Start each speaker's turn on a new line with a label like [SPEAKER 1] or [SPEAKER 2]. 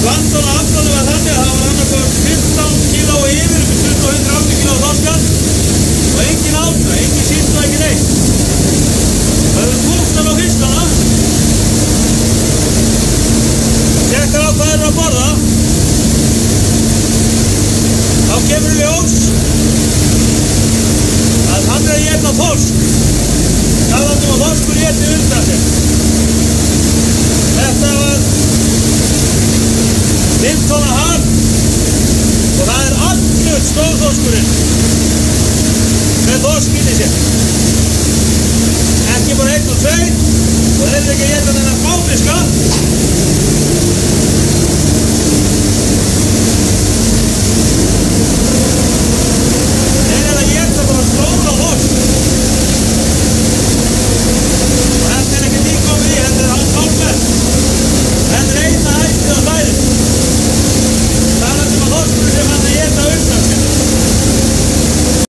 [SPEAKER 1] Vandana afstæðið var þannig að það var annarkvort 15 kíló yfir 180 kíló þorskar og engin áta, engin sísla, ekki neitt. Það hefur kvóktan á fiskana. Tekkar á hvað að borða. Þá kemur í ljós að hann að éta þorsk. Talandi að þorskur éti undan sér. Þetta var 5 tonna hann og það allur stórþorskurinn með þorskinn í sér. Ekki bara 1 og 2 og þeir ekki að éta þennan báfiska.